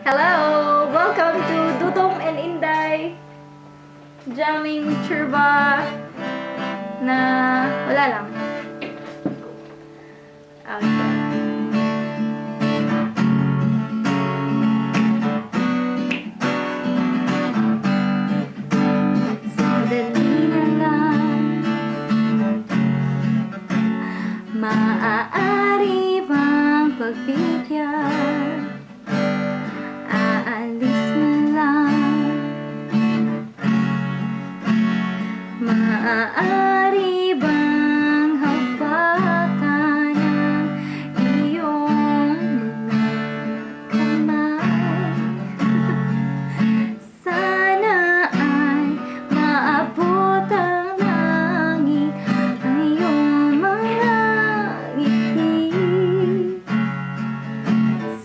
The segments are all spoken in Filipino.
Hello! Welcome to Dudong and Inday jamming churba na wala lang. Okay. Sandali na lang, maaari bang pagbigyan? Aalis na lang, maaari bang hawakan ang iyong mga kamay? Sana ay maabot ang langit ang iyong mga ngiti.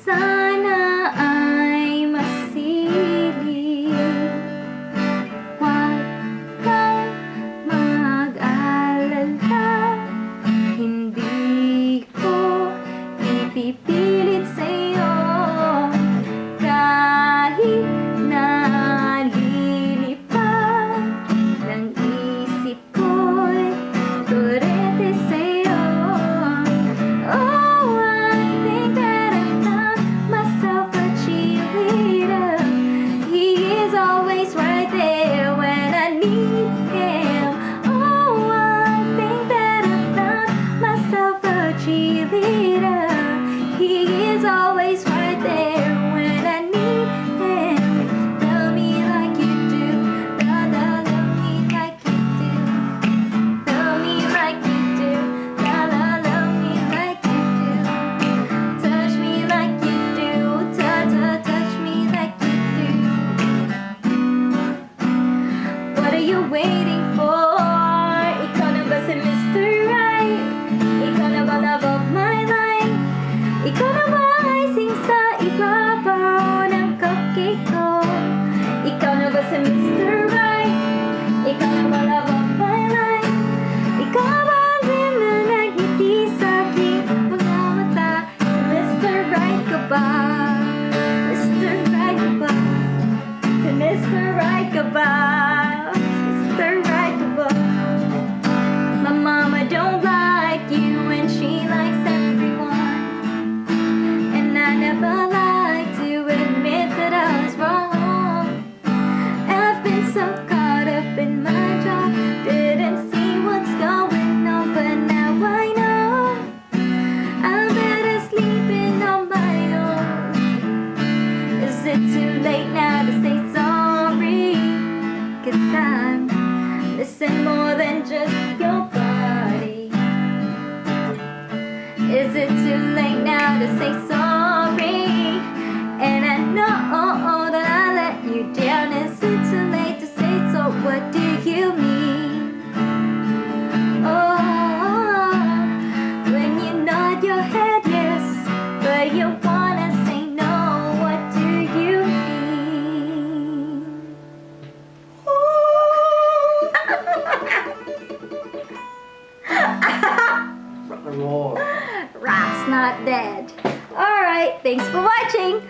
Sana ay masilip. Huwag kang mag-alala, hindi ko ipipilit sa'yo. Kahit nalilipad ng isip ko'y turete sa'yo. Oh, I think that I've found myself a cheerleader. He is always right there when I need him. Oh, I think that I've found myself a cheerleader. He is always right there when I need him. Love me like you do, love me like you do. Love me like you do, love me like you do. Touch me like you do, touch me like you do. What are you waiting for? Ikaw na ba si Mr. Right? Ikaw na ba love of my life? Ikaw na ba icing sa ibabaw ng cupcake ko? Ikaw na ba si Mr. Right? Ikaw na ba love of my life? Ikaw na ba din na nagngiti sa aking mga mata? Si Mr. Right ka ba? Mr. Right ka ba? Si Mr. Right ka ba? Mr. Right ka ba? My mama don't like you and she likes everyone, and I never like to admit that I was wrong. I've been so caught up in my job, didn't see what's going on, but now I know I'm better sleeping on my own. Is it too late now to say sorry? 'Cause I'm missing more than just your body. Is it too late now to say sorry? And I know that I let you down. Is it too late to say so? What do you mean? Oh, when you nod your head yes, but you wanna say no. What do you mean? Rock and roll. Rock's not dead. Alright, thanks for watching.